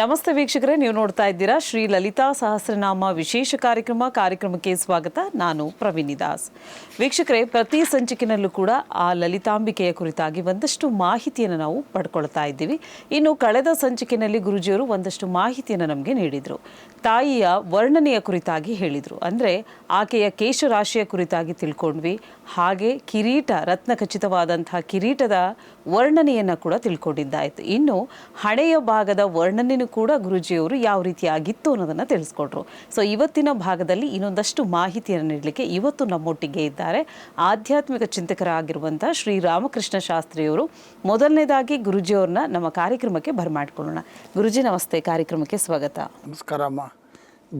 ನಮಸ್ತೆ ವೀಕ್ಷಕರೇ, ನೀವು ನೋಡ್ತಾ ಇದ್ದೀರಾ ಶ್ರೀ ಲಲಿತಾ ಸಹಸ್ರನಾಮ ವಿಶೇಷ ಕಾರ್ಯಕ್ರಮಕ್ಕೆ ಸ್ವಾಗತ. ನಾನು ಪ್ರವೀಣಿ ದಾಸ್. ವೀಕ್ಷಕರೇ, ಪ್ರತಿ ಸಂಚಿಕೆನಲ್ಲೂ ಕೂಡ ಆ ಲಲಿತಾಂಬಿಕೆಯ ಕುರಿತಾಗಿ ಒಂದಷ್ಟು ಮಾಹಿತಿಯನ್ನು ನಾವು ಪಡ್ಕೊಳ್ತಾ ಇದ್ದೀವಿ. ಇನ್ನು ಕಳೆದ ಸಂಚಿಕೆಯಲ್ಲಿ ಗುರುಜಿಯವರು ಒಂದಷ್ಟು ಮಾಹಿತಿಯನ್ನು ನಮಗೆ ನೀಡಿದರು. ತಾಯಿಯ ವರ್ಣನೆಯ ಕುರಿತಾಗಿ ಹೇಳಿದರು. ಅಂದರೆ ಆಕೆಯ ಕೇಶರಾಶಿಯ ಕುರಿತಾಗಿ ತಿಳ್ಕೊಂಡ್ವಿ. ಹಾಗೆ ಕಿರೀಟ, ರತ್ನಖಚಿತವಾದಂತಹ ಕಿರೀಟದ ವರ್ಣನೆಯನ್ನು ಕೂಡ ತಿಳ್ಕೊಂಡಿದ್ದಾಯಿತು. ಇನ್ನು ಹಣೆಯ ಭಾಗದ ವರ್ಣನೆಯೂ ಕೂಡ ಗುರುಜಿಯವರು ಯಾವ ರೀತಿಯಾಗಿತ್ತು ಅನ್ನೋದನ್ನು ತಿಳಿಸ್ಕೊಟ್ರು. ಸೊ ಇವತ್ತಿನ ಭಾಗದಲ್ಲಿ ಇನ್ನೊಂದಷ್ಟು ಮಾಹಿತಿಯನ್ನು ನೀಡಲಿಕ್ಕೆ ಇವತ್ತು ನಮ್ಮೊಟ್ಟಿಗೆ ಇದ್ದಾರೆ ಆಧ್ಯಾತ್ಮಿಕ ಚಿಂತಕರಾಗಿರುವಂಥ ಶ್ರೀ ರಾಮಕೃಷ್ಣ ಶಾಸ್ತ್ರಿಯವರು. ಮೊದಲನೇದಾಗಿ ಗುರುಜಿಯವ್ರನ್ನ ನಮ್ಮ ಕಾರ್ಯಕ್ರಮಕ್ಕೆ ಬರಮಾಡ್ಕೊಳ್ಳೋಣ. ಗುರುಜಿ ನಮಸ್ತೆ, ಕಾರ್ಯಕ್ರಮಕ್ಕೆ ಸ್ವಾಗತ. ನಮಸ್ಕಾರಮ್ಮ.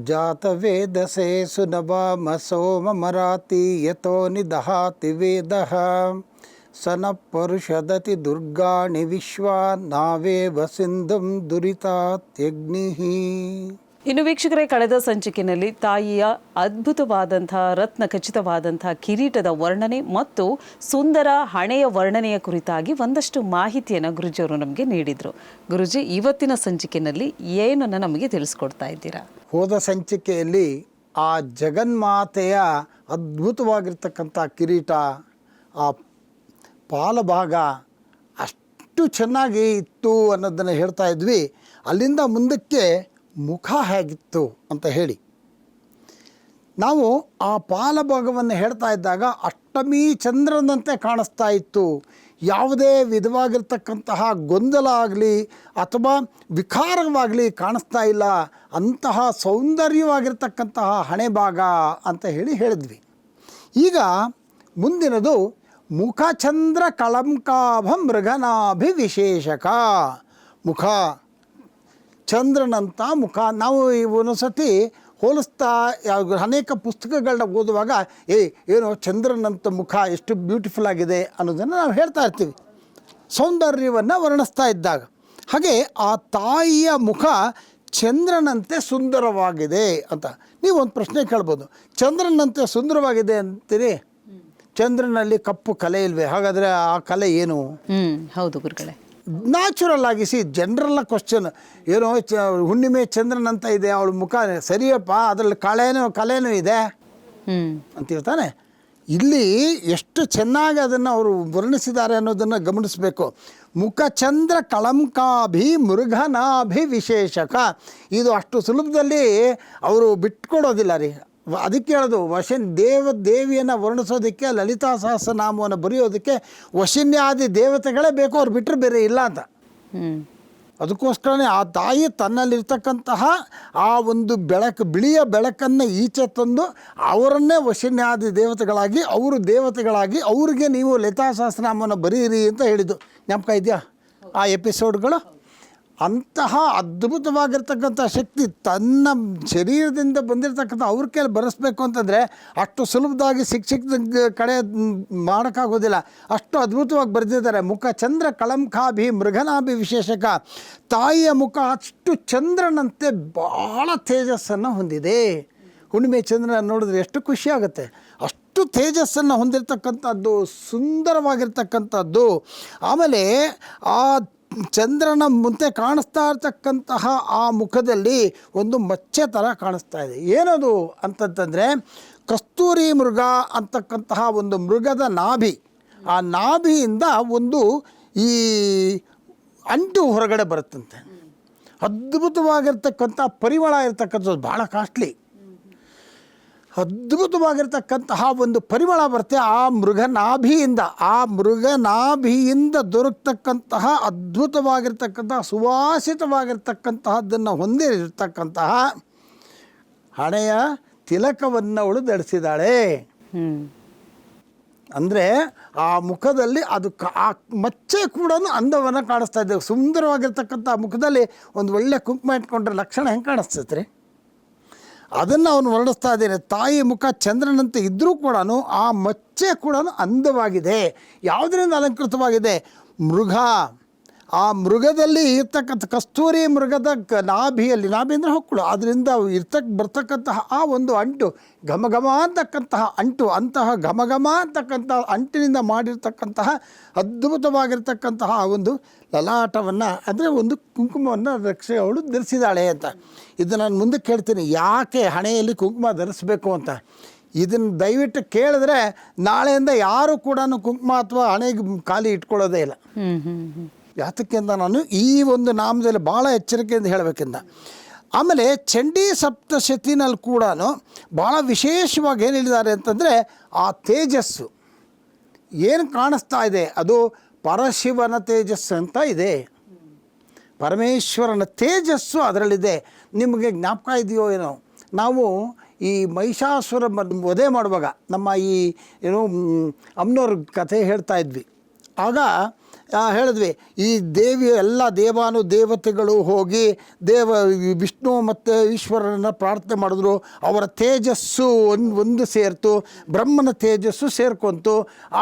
ಜಾತ ವೇದಸೆ ಸುನಭಾಮ ಸೋಮ ಮರಾತಿ ಯಥೋ ನಿದಹಾತಿ ವೇದಃ ಸನ ಪರುಷದತಿ ದುರ್ಗಾಣಿ ವಿಶ್ವಾ ನಾವೇವ ಸಿಂಧುಂ ದುರಿತಾತ್ಯಗ್ನಿಃ. ಇನ್ನು ವೀಕ್ಷಕರೇ, ಕಳೆದ ಸಂಚಿಕೆಯಲ್ಲಿ ತಾಯಿಯ ಅದ್ಭುತವಾದಂತಹ ರತ್ನ ಖಚಿತವಾದಂತಹ ಕಿರೀಟದ ವರ್ಣನೆ ಮತ್ತು ಸುಂದರ ಹಣೆಯ ವರ್ಣನೆಯ ಕುರಿತಾಗಿ ಒಂದಷ್ಟು ಮಾಹಿತಿಯನ್ನು ಗುರುಜಿಯವರು ನಮಗೆ ನೀಡಿದರು. ಗುರುಜಿ, ಇವತ್ತಿನ ಸಂಚಿಕೆಯಲ್ಲಿ ಏನನ್ನು ನಮಗೆ ತಿಳಿಸ್ಕೊಡ್ತಾ ಇದ್ದೀರಾ? ಹೋದ ಸಂಚಿಕೆಯಲ್ಲಿ ಆ ಜಗನ್ಮಾತೆಯ ಅದ್ಭುತವಾಗಿರ್ತಕ್ಕಂಥ ಕಿರೀಟ, ಆ ಪಾಲಭಾಗ ಅಷ್ಟು ಚೆನ್ನಾಗಿ ಇತ್ತು ಅನ್ನೋದನ್ನು ಹೇಳ್ತಾ ಇದ್ವಿ. ಅಲ್ಲಿಂದ ಮುಂದಕ್ಕೆ ಮುಖ ಹೇಗಿತ್ತು ಅಂತ ಹೇಳಿ ನಾವು ಆ ಪಾಲಭಾಗವನ್ನು ಹೇಳ್ತಾ ಇದ್ದಾಗ ಅಷ್ಟಮಿ ಚಂದ್ರನಂತೆ ಕಾಣಿಸ್ತಾ ಇತ್ತು. ಯಾವುದೇ ವಿಧವಾಗಿರ್ತಕ್ಕಂತಹ ಗೊಂದಲ ಆಗಲಿ ಅಥವಾ ವಿಕಾರವಾಗಲಿ ಕಾಣಿಸ್ತಾ ಇಲ್ಲ. ಅಂತಹ ಸೌಂದರ್ಯವಾಗಿರ್ತಕ್ಕಂತಹ ಹಣೆ ಭಾಗ ಅಂತ ಹೇಳಿದ್ವಿ. ಈಗ ಮುಂದಿನದು ಮುಖಚಂದ್ರ ಕಳಂಕಾಭ ಮೃಗನಾಭಿ ವಿಶೇಷಕ. ಮುಖ ಚಂದ್ರನಂಥ ಮುಖ. ನಾವು ಒಂದೊಂದ್ಸತಿ ಹೋಲಿಸ್ತಾ ಅನೇಕ ಪುಸ್ತಕಗಳನ್ನ ಓದುವಾಗ ಏನೋ ಚಂದ್ರನಂಥ ಮುಖ ಎಷ್ಟು ಬ್ಯೂಟಿಫುಲ್ ಆಗಿದೆ ಅನ್ನೋದನ್ನು ನಾವು ಹೇಳ್ತಾ ಇರ್ತೀವಿ, ಸೌಂದರ್ಯವನ್ನು ವರ್ಣಿಸ್ತಾ ಇದ್ದಾಗ. ಹಾಗೆ ಆ ತಾಯಿಯ ಮುಖ ಚಂದ್ರನಂತೆ ಸುಂದರವಾಗಿದೆ ಅಂತ ನೀವು ಒಂದು ಪ್ರಶ್ನೆ ಕೇಳ್ಬೋದು. ಚಂದ್ರನಂತೆ ಸುಂದರವಾಗಿದೆ ಅಂತೀರಿ, ಚಂದ್ರನಲ್ಲಿ ಕಪ್ಪು ಕಲೆ ಇಲ್ವೇ? ಹಾಗಾದರೆ ಆ ಕಲೆ ಏನು? ಹೌದು ಗುರುಗಳೇ, ನ್ಯಾಚುರಲ್ ಆಗಿಸಿ ಜನರಲ್ಲ ಕ್ವಶನ್. ಏನೋ ಹುಣ್ಣಿಮೆ ಚಂದ್ರನಂತ ಇದೆ ಅವಳ ಮುಖ, ಸರಿಯಪ್ಪ, ಅದರಲ್ಲಿ ಕಲೆನೂ ಇದೆ ಅಂತಿರ್ತಾನೆ. ಇಲ್ಲಿ ಎಷ್ಟು ಚೆನ್ನಾಗಿ ಅದನ್ನು ಅವರು ವರ್ಣಿಸಿದ್ದಾರೆ ಅನ್ನೋದನ್ನು ಗಮನಿಸಬೇಕು. ಮುಖಚಂದ್ರ ಕಳಂಕಾಭಿ ಮೃಗನಾಭಿ ವಿಶೇಷಕ. ಇದು ಅಷ್ಟು ಸುಲಭದಲ್ಲಿ ಅವರು ಬಿಟ್ಕೊಡೋದಿಲ್ಲ ರೀ. ಅದಕ್ಕೆ ಹೇಳೋದು ದೇವಿಯನ್ನು ವರ್ಣಿಸೋದಕ್ಕೆ, ಲಲಿತಾ ಸಹಸ್ರನಾಮವನ್ನು ಬರೆಯೋದಕ್ಕೆ ವಶಿನ್ಯಾದಿ ದೇವತೆಗಳೇ ಬೇಕು, ಅವ್ರು ಬಿಟ್ಟರೆ ಬೇರೆ ಇಲ್ಲ ಅಂತ. ಅದಕ್ಕೋಸ್ಕರನೇ ಆ ತಾಯಿ ತನ್ನಲ್ಲಿರ್ತಕ್ಕಂತಹ ಆ ಒಂದು ಬಿಳಿಯ ಬೆಳಕನ್ನು ಈಚೆ ತಂದು ಅವರನ್ನೇ ವಶಿನ್ಯಾದಿ ದೇವತೆಗಳಾಗಿ, ಅವರು ದೇವತೆಗಳಾಗಿ ಅವ್ರಿಗೆ ನೀವು ಲಲಿತಾ ಸಹಸ್ರನಾಮವನ್ನು ಬರೀರಿ ಅಂತ ಹೇಳಿದ್ದು. ಜ್ಞಾಪಕ ಇದೆಯಾ ಆ ಎಪಿಸೋಡ್ಗಳು? ಅಂತಹ ಅದ್ಭುತವಾಗಿರ್ತಕ್ಕಂಥ ಶಕ್ತಿ ತನ್ನ ಶರೀರದಿಂದ ಬಂದಿರತಕ್ಕಂಥ ಅವ್ರ ಕೈಲಿ ಬರೆಸ್ಬೇಕು ಅಂತಂದರೆ ಅಷ್ಟು ಸುಲಭವಾಗಿ ಶಿಕ್ಷಕದ ಕಡೆ ಮಾಡೋಕ್ಕಾಗೋದಿಲ್ಲ. ಅಷ್ಟು ಅದ್ಭುತವಾಗಿ ಬರೆದಿದ್ದಾರೆ. ಮುಖ ಚಂದ್ರ ಕಳಂಕಾಭಿ ಮೃಗನಾಭಿ ವಿಶೇಷಕ. ತಾಯಿಯ ಮುಖ ಅಷ್ಟು ಚಂದ್ರನಂತೆ ಭಾಳ ತೇಜಸ್ಸನ್ನು ಹೊಂದಿದೆ. ಹುಣ್ಣಿಮೆ ಚಂದ್ರನ ನೋಡಿದ್ರೆ ಎಷ್ಟು ಖುಷಿಯಾಗುತ್ತೆ. ಅಷ್ಟು ತೇಜಸ್ಸನ್ನು ಹೊಂದಿರತಕ್ಕಂಥದ್ದು, ಸುಂದರವಾಗಿರ್ತಕ್ಕಂಥದ್ದು. ಆಮೇಲೆ ಆ ಚಂದ್ರನ ಮುಂದೆ ಕಾಣಿಸ್ತಾ ಇರ್ತಕ್ಕಂತಹ ಆ ಮುಖದಲ್ಲಿ ಒಂದು ಮಚ್ಚೆ ಥರ ಕಾಣಿಸ್ತಾ ಇದೆ. ಏನದು ಅಂತಂತಂದರೆ ಕಸ್ತೂರಿ ಮೃಗ ಅಂತಕ್ಕಂತಹ ಒಂದು ಮೃಗದ ನಾಭಿ. ಆ ನಾಭಿಯಿಂದ ಒಂದು ಈ ಅಂಟು ಹೊರಗಡೆ ಬರುತ್ತಂತೆ. ಅದ್ಭುತವಾಗಿರ್ತಕ್ಕಂಥ ಪರಿಮಳ ಇರ್ತಕ್ಕಂಥದ್ದು, ಭಾಳ ಕಾಸ್ಟ್ಲಿ, ಅದ್ಭುತವಾಗಿರ್ತಕ್ಕಂತಹ ಒಂದು ಪರಿಮಳ ಬರುತ್ತೆ ಆ ಮೃಗನಾಭಿಯಿಂದ. ಆ ಮೃಗನಾಭಿಯಿಂದ ದೊರಕತಕ್ಕಂತಹ ಅದ್ಭುತವಾಗಿರ್ತಕ್ಕಂತಹ ಸುವಾಸಿತವಾಗಿರ್ತಕ್ಕಂತಹದ್ದನ್ನು ಹೊಂದಿರತಕ್ಕಂತಹ ಹಣೆಯ ತಿಲಕವನ್ನು ಅವಳು ಧರಿಸಿದ್ದಾಳೆ. ಅಂದರೆ ಆ ಮುಖದಲ್ಲಿ ಅದು ಆ ಮಚ್ಚೆ ಕೂಡ ಅಂದವನ್ನು ಕಾಣಿಸ್ತಾ ಇದ್ದೇವೆ. ಸುಂದರವಾಗಿರ್ತಕ್ಕಂಥ ಮುಖದಲ್ಲಿ ಒಂದು ಒಳ್ಳೆ ಕುಂಕುಮ ಇಟ್ಕೊಂಡ್ರೆ ಲಕ್ಷಣ ಹೆಂಗೆ ಕಾಣಿಸ್ತೈತೆ ರೀ? ಅದನ್ನು ಅವನು ವರ್ಣಿಸ್ತಾ ಇದ್ದೇನೆ. ತಾಯಿ ಮುಖ ಚಂದ್ರನಂತೆ ಇದ್ದರೂ ಕೂಡ ಆ ಮಚ್ಚೆ ಕೂಡ ಅಂದವಾಗಿದೆ. ಯಾವುದರಿಂದ ಅಲಂಕೃತವಾಗಿದೆ? ಮೃಗ, ಆ ಮೃಗದಲ್ಲಿ ಇರ್ತಕ್ಕಂಥ ಕಸ್ತೂರಿ ಮೃಗದ ನಾಭಿಯಲ್ಲಿ, ನಾಭಿ ಅಂದರೆ ಹೊಕ್ಕಳು, ಅದರಿಂದ ಬರ್ತಕ್ಕಂತಹ ಆ ಒಂದು ಅಂಟು, ಘಮಘಮ ಅಂತಕ್ಕಂತಹ ಅಂಟು, ಅಂತಹ ಘಮಘಮ ಅಂತಕ್ಕಂಥ ಅಂಟಿನಿಂದ ಮಾಡಿರ್ತಕ್ಕಂತಹ ಅದ್ಭುತವಾಗಿರ್ತಕ್ಕಂತಹ ಆ ಒಂದು ಲಲಾಟವನ್ನು, ಅಂದರೆ ಒಂದು ಕುಂಕುಮವನ್ನು ರಕ್ಷೆ ಅವಳು ಧರಿಸಿದಾಳೆ ಅಂತ. ಇದು ನಾನು ಮುಂದೆ ಕೇಳ್ತೀನಿ, ಯಾಕೆ ಹಣೆಯಲ್ಲಿ ಕುಂಕುಮ ಧರಿಸ್ಬೇಕು ಅಂತ. ಇದನ್ನು ದಯವಿಟ್ಟು ಕೇಳಿದ್ರೆ ನಾಳೆಯಿಂದ ಯಾರೂ ಕೂಡ ಕುಂಕುಮ ಅಥವಾ ಹಣೆಗೆ ಖಾಲಿ ಇಟ್ಕೊಳ್ಳೋದೇ ಇಲ್ಲ. ಯಾತಕ್ಕೆ ಅಂತ ನಾನು ಈ ಒಂದು ನಾಮದಲ್ಲಿ ಭಾಳ ಎಚ್ಚರಿಕೆಯಿಂದ ಹೇಳಬೇಕಿಂದ. ಆಮೇಲೆ ಚಂಡೀ ಸಪ್ತಶತಿನಲ್ಲಿ ಕೂಡ ಭಾಳ ವಿಶೇಷವಾಗಿ ಏನು ಹೇಳಿದ್ದಾರೆ ಅಂತಂದರೆ, ಆ ತೇಜಸ್ಸು ಏನು ಕಾಣಿಸ್ತಾ ಇದೆ ಅದು ಪರಶಿವನ ತೇಜಸ್ಸು ಅಂತ ಇದೆ. ಪರಮೇಶ್ವರನ ತೇಜಸ್ಸು ಅದರಲ್ಲಿದೆ. ನಿಮಗೆ ಜ್ಞಾಪಕ ಇದೆಯೋ ಏನೋ, ನಾವು ಈ ಮಹಿಷಾಸುರ ವಧೆ ಮಾಡುವಾಗ ನಮ್ಮ ಈ ಏನು ಅಮ್ಮನವ್ರ ಕಥೆ ಹೇಳ್ತಾ ಇದ್ವಿ. ಆಗ ಹೇಳಿದ್ವಿ, ಈ ದೇವಿ ಎಲ್ಲ ದೇವಾನು ದೇವತೆಗಳು ಹೋಗಿ ವಿಷ್ಣು ಮತ್ತು ಈಶ್ವರನ ಪ್ರಾರ್ಥನೆ ಮಾಡಿದ್ರು. ಅವರ ತೇಜಸ್ಸು ಒಂದು ಸೇರ್ತು, ಬ್ರಹ್ಮನ ತೇಜಸ್ಸು ಸೇರ್ಕೊಂತು.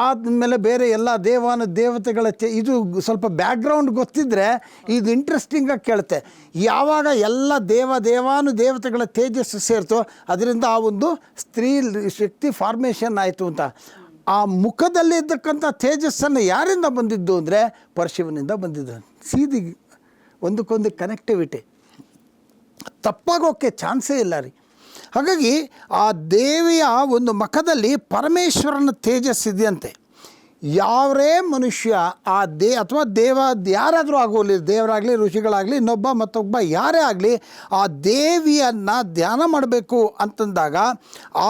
ಆದಮೇಲೆ ಬೇರೆ ಎಲ್ಲ ದೇವಾನು ದೇವತೆಗಳ ಇದು ಸ್ವಲ್ಪ ಬ್ಯಾಕ್ಗ್ರೌಂಡ್ ಗೊತ್ತಿದ್ದರೆ ಇದು ಇಂಟ್ರೆಸ್ಟಿಂಗಾಗಿ ಕೇಳುತ್ತೆ. ಯಾವಾಗ ಎಲ್ಲ ದೇವಾನು ದೇವತೆಗಳ ತೇಜಸ್ಸು ಸೇರ್ತು, ಅದರಿಂದ ಆ ಒಂದು ಸ್ತ್ರೀ ಶಕ್ತಿ ಫಾರ್ಮೇಷನ್ ಆಯಿತು ಅಂತ. ಆ ಮುಖದಲ್ಲಿ ಇದ್ದಕ್ಕಂಥ ತೇಜಸ್ಸನ್ನು ಯಾರಿಂದ ಬಂದಿದ್ದು ಅಂದರೆ ಪರಶಿವನಿಂದ ಬಂದಿದ್ದು. ಸೀದಿ ಒಂದಕ್ಕೊಂದು ಕನೆಕ್ಟಿವಿಟಿ, ತಪ್ಪಾಗೋಕ್ಕೆ ಚಾನ್ಸೇ ಇಲ್ಲ ರೀ. ಹಾಗಾಗಿ ಆ ದೇವಿಯ ಒಂದು ಮುಖದಲ್ಲಿ ಪರಮೇಶ್ವರನ ತೇಜಸ್ಸಿದೆಯಂತೆ. ಯಾವರೇ ಮನುಷ್ಯ ಆ ಅಥವಾ ದೇವ ಯಾರಾದರೂ ಆಗೋಲಿ, ದೇವರಾಗಲಿ ಋಷಿಗಳಾಗಲಿ ಇನ್ನೊಬ್ಬ ಮತ್ತೊಬ್ಬ ಯಾರೇ ಆಗಲಿ, ಆ ದೇವಿಯನ್ನು ಧ್ಯಾನ ಮಾಡಬೇಕು ಅಂತಂದಾಗ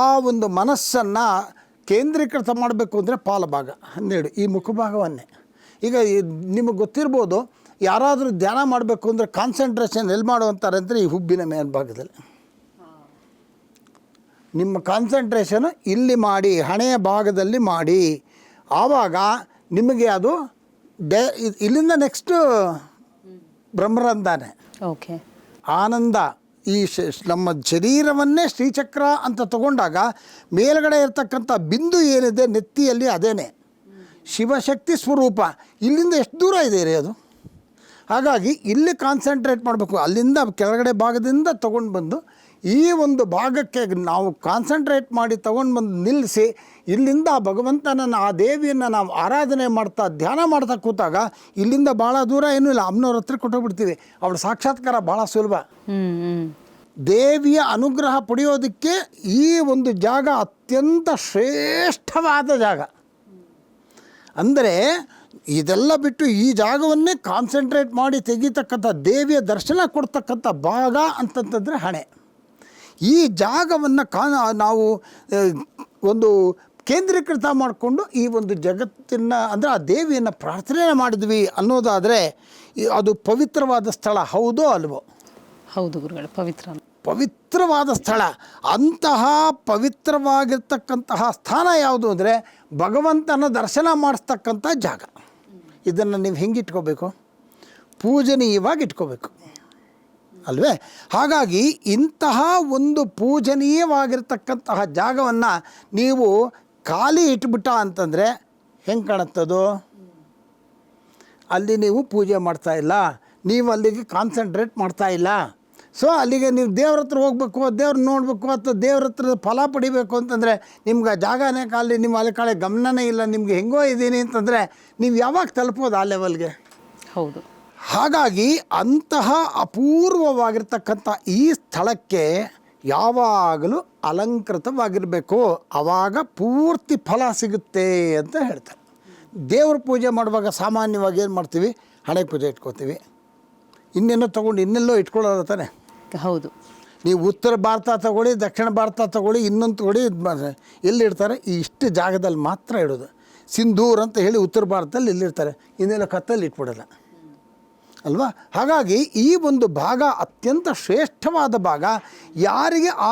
ಆ ಒಂದು ಮನಸ್ಸನ್ನು ಕೇಂದ್ರೀಕೃತ ಮಾಡಬೇಕು ಅಂದರೆ ಪಾಲಭಾಗ 12 ಈ ಮುಖಭಾಗವನ್ನೇ. ಈಗ ನಿಮಗೆ ಗೊತ್ತಿರ್ಬೋದು, ಯಾರಾದರೂ ಧ್ಯಾನ ಮಾಡಬೇಕು ಅಂದರೆ ಕಾನ್ಸಂಟ್ರೇಷನ್ ಎಲ್ಲಿ ಮಾಡುವಂತಾರೆ ಅಂದರೆ ಈ ಹುಬ್ಬಿನ ಮೇಲ್ಭಾಗದಲ್ಲಿ. ನಿಮ್ಮ ಕಾನ್ಸಂಟ್ರೇಷನ್ ಇಲ್ಲಿ ಮಾಡಿ, ಹಣೆಯ ಭಾಗದಲ್ಲಿ ಮಾಡಿ. ಆವಾಗ ನಿಮಗೆ ಅದು ಇಲ್ಲಿಂದ ನೆಕ್ಸ್ಟು ಬ್ರಹ್ಮರಂಧಾನೆ. ಓಕೆ, ಆನಂದ. ಈ ನಮ್ಮ ಶರೀರವನ್ನೇ ಶ್ರೀಚಕ್ರ ಅಂತ ತಗೊಂಡಾಗ ಮೇಲ್ಗಡೆ ಇರ್ತಕ್ಕಂಥ ಬಿಂದು ಏನಿದೆ ನೆತ್ತಿಯಲ್ಲಿ, ಅದೇನೆ ಶಿವಶಕ್ತಿ ಸ್ವರೂಪ. ಇಲ್ಲಿಂದ ಎಷ್ಟು ದೂರ ಇದೆ ರೀ ಅದು. ಹಾಗಾಗಿ ಇಲ್ಲಿ ಕಾನ್ಸಂಟ್ರೇಟ್ ಮಾಡಬೇಕು. ಅಲ್ಲಿಂದ ಕೆಳಗಡೆ ಭಾಗದಿಂದ ತೊಗೊಂಡು ಬಂದು ಈ ಒಂದು ಭಾಗಕ್ಕೆ ನಾವು ಕಾನ್ಸಂಟ್ರೇಟ್ ಮಾಡಿ ತೊಗೊಂಡು ಬಂದು ನಿಲ್ಲಿಸಿ, ಇಲ್ಲಿಂದ ಭಗವಂತನನ್ನು, ಆ ದೇವಿಯನ್ನು ನಾವು ಆರಾಧನೆ ಮಾಡ್ತಾ ಧ್ಯಾನ ಮಾಡ್ತಾ ಕೂತಾಗ ಇಲ್ಲಿಂದ ಭಾಳ ದೂರ ಏನೂ ಇಲ್ಲ, ಅಮ್ಮನವ್ರ ಹತ್ರ ಕೊಟ್ಟೋಗ್ಬಿಡ್ತೀವಿ. ಅವಳ ಸಾಕ್ಷಾತ್ಕಾರ ಭಾಳ ಸುಲಭ. ದೇವಿಯ ಅನುಗ್ರಹ ಪಡೆಯೋದಕ್ಕೆ ಈ ಒಂದು ಜಾಗ ಅತ್ಯಂತ ಶ್ರೇಷ್ಠವಾದ ಜಾಗ. ಅಂದರೆ ಇದೆಲ್ಲ ಬಿಟ್ಟು ಈ ಜಾಗವನ್ನೇ ಕಾನ್ಸಂಟ್ರೇಟ್ ಮಾಡಿ ತೆಗಿತಕ್ಕಂಥ, ದೇವಿಯ ದರ್ಶನ ಕೊಡ್ತಕ್ಕಂಥ ಭಾಗ ಅಂತಂತಂದರೆ ಹಣೆ. ಈ ಜಾಗವನ್ನು ನಾವು ಒಂದು ಕೇಂದ್ರೀಕೃತ ಮಾಡಿಕೊಂಡು ಈ ಒಂದು ಜಗತ್ತಿನ ಅಂದರೆ ಆ ದೇವಿಯನ್ನು ಪ್ರಾರ್ಥನೆ ಮಾಡಿದ್ವಿ ಅನ್ನೋದಾದರೆ ಅದು ಪವಿತ್ರವಾದ ಸ್ಥಳ. ಹೌದೋ ಅಲ್ವೋ? ಹೌದು ಗುರುಗಳು, ಪವಿತ್ರವಾದ ಸ್ಥಳ. ಅಂತಹ ಪವಿತ್ರವಾಗಿರ್ತಕ್ಕಂತಹ ಸ್ಥಾನ ಯಾವುದು ಅಂದರೆ ಭಗವಂತನ ದರ್ಶನ ಮಾಡಿಸ್ತಕ್ಕಂಥ ಜಾಗ. ಇದನ್ನು ನೀವು ಹೆಂಗೆ ಇಟ್ಕೋಬೇಕು? ಪೂಜನೀಯವಾಗಿ ಇಟ್ಕೋಬೇಕು ಅಲ್ವೇ? ಹಾಗಾಗಿ ಇಂತಹ ಒಂದು ಪೂಜನೀಯವಾಗಿರ್ತಕ್ಕಂತಹ ಜಾಗವನ್ನು ನೀವು ಖಾಲಿ ಇಟ್ಬಿಟ್ಟ ಅಂತಂದರೆ ಹೆಂಗೆ ಕಾಣುತ್ತದು? ಅಲ್ಲಿ ನೀವು ಪೂಜೆ ಮಾಡ್ತಾಯಿಲ್ಲ, ನೀವು ಅಲ್ಲಿಗೆ ಕಾನ್ಸಂಟ್ರೇಟ್ ಮಾಡ್ತಾಯಿಲ್ಲ. ಸೊ ಅಲ್ಲಿಗೆ ನೀವು ದೇವ್ರ ಹತ್ರ ಹೋಗ್ಬೇಕು, ದೇವ್ರ ನೋಡಬೇಕು ಅಥವಾ ದೇವ್ರ ಹತ್ರ ಫಲ ಪಡಿಬೇಕು ಅಂತಂದರೆ ನಿಮ್ಗೆ ಆ ಜಾಗನೇ ಖಾಲಿ, ನಿಮ್ಮ ಅಲ್ಲಿ ಕಡೆ ಗಮನನೇ ಇಲ್ಲ, ನಿಮಗೆ ಹೆಂಗೋ ಇದ್ದೀನಿ ಅಂತಂದರೆ ನೀವು ಯಾವಾಗ ತಲುಪೋದು ಆ ಲೆವೆಲ್ಗೆ? ಹೌದು. ಹಾಗಾಗಿ ಅಂತಹ ಅಪೂರ್ವವಾಗಿರ್ತಕ್ಕಂಥ ಈ ಸ್ಥಳಕ್ಕೆ ಯಾವಾಗಲೂ ಅಲಂಕೃತವಾಗಿರಬೇಕು, ಆವಾಗ ಪೂರ್ತಿ ಫಲ ಸಿಗುತ್ತೆ ಅಂತ ಹೇಳ್ತಾರೆ. ದೇವ್ರ ಪೂಜೆ ಮಾಡುವಾಗ ಸಾಮಾನ್ಯವಾಗಿ ಏನು ಮಾಡ್ತೀವಿ? ಹಣೆ ಪೂಜೆ ಇಟ್ಕೋತೀವಿ, ಇನ್ನೇನೋ ತೊಗೊಂಡು ಇನ್ನೆಲ್ಲೋ ಇಟ್ಕೊಳ್ಳೋದು ತಾನೆ. ಹೌದು. ನೀವು ಉತ್ತರ ಭಾರತ ತಗೊಳ್ಳಿ, ದಕ್ಷಿಣ ಭಾರತ ತಗೊಳ್ಳಿ, ಇನ್ನೊಂದು ತಗೊಳ್ಳಿ, ಎಲ್ಲಿಡ್ತಾರೆ? ಈ ಇಷ್ಟು ಜಾಗದಲ್ಲಿ ಮಾತ್ರ ಇಡೋದು. ಸಿಂಧೂರ್ ಅಂತ ಹೇಳಿ ಉತ್ತರ ಭಾರತದಲ್ಲಿ ಇಲ್ಲಿರ್ತಾರೆ, ಇನ್ನೆಲ್ಲ ಕತ್ತಲ್ಲಿ ಇಟ್ಬಿಡೋಲ್ಲ ಅಲ್ವಾ? ಹಾಗಾಗಿ ಈ ಒಂದು ಭಾಗ ಅತ್ಯಂತ ಶ್ರೇಷ್ಠವಾದ ಭಾಗ. ಯಾರಿಗೆ ಆ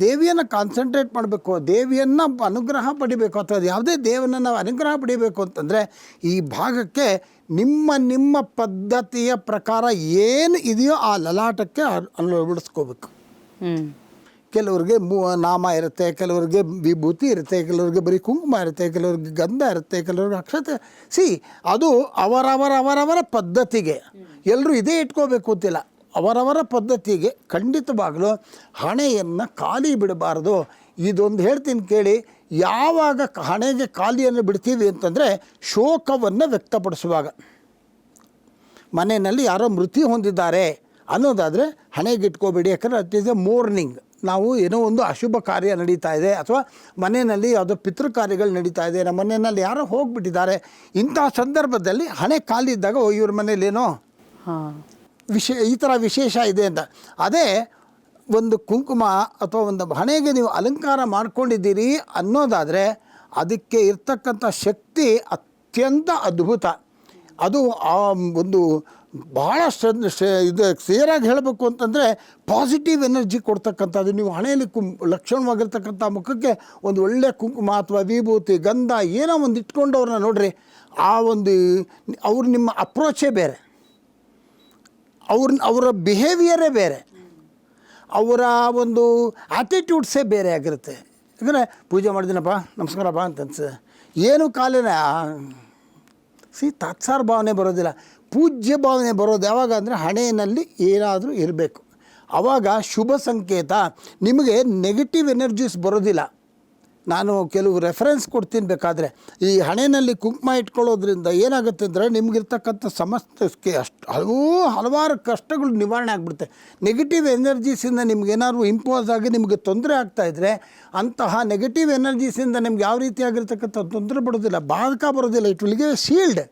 ದೇವಿಯನ್ನು ಕಾನ್ಸಂಟ್ರೇಟ್ ಮಾಡಬೇಕು, ದೇವಿಯನ್ನು ಅನುಗ್ರಹ ಪಡಿಬೇಕು, ಅಥವಾ ಯಾವುದೇ ದೇವನ ನಾವು ಅನುಗ್ರಹ ಪಡಿಬೇಕು ಅಂತಂದರೆ ಈ ಭಾಗಕ್ಕೆ ನಿಮ್ಮ ಪದ್ಧತಿಯ ಪ್ರಕಾರ ಏನು ಇದೆಯೋ ಆ ಲಲಾಟಕ್ಕೆ ಅಳವಡಿಸ್ಕೋಬೇಕು. ಕೆಲವ್ರಿಗೆ ನಾಮ ಇರುತ್ತೆ, ಕೆಲವ್ರಿಗೆ ವಿಭೂತಿ ಇರುತ್ತೆ, ಕೆಲವ್ರಿಗೆ ಬರೀ ಕುಂಕುಮ ಇರುತ್ತೆ, ಕೆಲವ್ರಿಗೆ ಗಂಧ ಇರುತ್ತೆ, ಕೆಲವ್ರಿಗೆ ಅಕ್ಷತೆ. ಅದು ಅವರವರ ಪದ್ಧತಿಗೆ. ಎಲ್ಲರೂ ಇದೇ ಇಟ್ಕೋಬೇಕು ಅಂತಿಲ್ಲ. ಅವರವರ ಪದ್ಧತಿಗೆ ಖಂಡಿತವಾಗಲೂ ಹಣೆಯನ್ನು ಖಾಲಿ ಬಿಡಬಾರ್ದು. ಇದೊಂದು ಹೇಳ್ತೀನಿ ಕೇಳಿ. ಯಾವಾಗ ಹಣೆಗೆ ಖಾಲಿಯನ್ನು ಬಿಡ್ತೀವಿ ಅಂತಂದರೆ ಶೋಕವನ್ನು ವ್ಯಕ್ತಪಡಿಸುವಾಗ. ಮನೆಯಲ್ಲಿ ಯಾರೋ ಮೃತ್ಯು ಹೊಂದಿದ್ದಾರೆ ಅನ್ನೋದಾದರೆ ಹಣೆಗೆ ಇಟ್ಕೋಬೇಡಿ. ಯಾಕಂದರೆ ಅಟ್ ಈಸ್ ಎ ಮೋರ್ನಿಂಗ್. ನಾವು ಏನೋ ಒಂದು ಅಶುಭ ಕಾರ್ಯ ನಡೀತಾ ಇದೆ, ಅಥವಾ ಮನೆಯಲ್ಲಿ ಯಾವುದೋ ಪಿತೃ ಕಾರ್ಯಗಳು ನಡೀತಾ ಇದೆ, ನಮ್ಮ ಮನೆಯಲ್ಲಿ ಯಾರೋ ಹೋಗಿಬಿಟ್ಟಿದ್ದಾರೆ, ಇಂಥ ಸಂದರ್ಭದಲ್ಲಿ ಹಣೆ ಖಾಲಿ ಇದ್ದಾಗ ಇವ್ರ ಮನೇಲೇನೋ ಈ ಥರ ವಿಶೇಷ ಇದೆ ಅಂತ. ಅದೇ ಒಂದು ಕುಂಕುಮ ಅಥವಾ ಒಂದು ಹಣೆಗೆ ನೀವು ಅಲಂಕಾರ ಮಾಡ್ಕೊಂಡಿದ್ದೀರಿ ಅನ್ನೋದಾದರೆ ಅದಕ್ಕೆ ಇರ್ತಕ್ಕಂಥ ಶಕ್ತಿ ಅತ್ಯಂತ ಅದ್ಭುತ. ಅದು ಆ ಒಂದು ಭಾಳ ಇದು ಕ್ಲಿಯರಾಗಿ ಹೇಳಬೇಕು ಅಂತಂದರೆ ಪಾಸಿಟಿವ್ ಎನರ್ಜಿ ಕೊಡ್ತಕ್ಕಂಥದ್ದು. ನೀವು ಹಣೆಯಲ್ಲಿ ಲಕ್ಷಣವಾಗಿರ್ತಕ್ಕಂಥ ಮುಖಕ್ಕೆ ಒಂದು ಒಳ್ಳೆಯ ಕುಂಕುಮ ಅಥವಾ ವಿಭೂತಿ ಗಂಧ ಏನೋ ಒಂದು ಇಟ್ಕೊಂಡವ್ರನ್ನ ನೋಡ್ರಿ, ಆ ಒಂದು ಅವ್ರು ನಿಮ್ಮ ಅಪ್ರೋಚೇ ಬೇರೆ, ಅವರ ಬಿಹೇವಿಯರೇ ಬೇರೆ, ಅವರ ಒಂದು ಆ್ಯಟಿಟ್ಯೂಡ್ಸೇ ಬೇರೆ ಆಗಿರುತ್ತೆ. ಯಾಕಂದರೆ ಪೂಜೆ ಮಾಡಿದಿನಪ್ಪ ನಮಸ್ಕಾರಪ್ಪ ಅಂತ ಅನ್ಸ ಏನು ಕಾಲಿನ ತಾತ್ಸಾರ ಭಾವನೆ ಬರೋದಿಲ್ಲ. ಪೂಜ್ಯ ಭಾವನೆ ಬರೋದು ಯಾವಾಗ ಅಂದರೆ ಹಣೆಯಲ್ಲಿ ಏನಾದರೂ ಇರಬೇಕು. ಆವಾಗ ಶುಭ ಸಂಕೇತ. ನಿಮಗೆ ನೆಗೆಟಿವ್ ಎನರ್ಜೀಸ್ ಬರೋದಿಲ್ಲ. ನಾನು ಕೆಲವು ರೆಫರೆನ್ಸ್ ಕೊಡ್ತೀನಿ ಬೇಕಾದರೆ. ಈ ಹಣೆಯಲ್ಲಿ ಕುಂಕುಮ ಇಟ್ಕೊಳ್ಳೋದ್ರಿಂದ ಏನಾಗುತ್ತೆ ಅಂದರೆ ನಿಮಗಿರ್ತಕ್ಕಂಥ ಸಮಸ್ಯೆ ಹಲವಾರು ಕಷ್ಟಗಳು ನಿವಾರಣೆ ಆಗಿಬಿಡುತ್ತೆ. ನೆಗೆಟಿವ್ ಎನರ್ಜೀಸಿಂದ ನಿಮ್ಗೇನಾದ್ರು ಇಂಪೋಸ್ ಆಗಿ ನಿಮಗೆ ತೊಂದರೆ ಆಗ್ತಾಯಿದ್ರೆ ಅಂತಹ ನೆಗೆಟಿವ್ ಎನರ್ಜೀಸಿಂದ ನಿಮ್ಗೆ ಯಾವ ರೀತಿಯಾಗಿರ್ತಕ್ಕಂಥ ತೊಂದರೆ ಬರೋದಿಲ್ಲ, ಬಾಧಕ ಬರೋದಿಲ್ಲ. It will give A shield.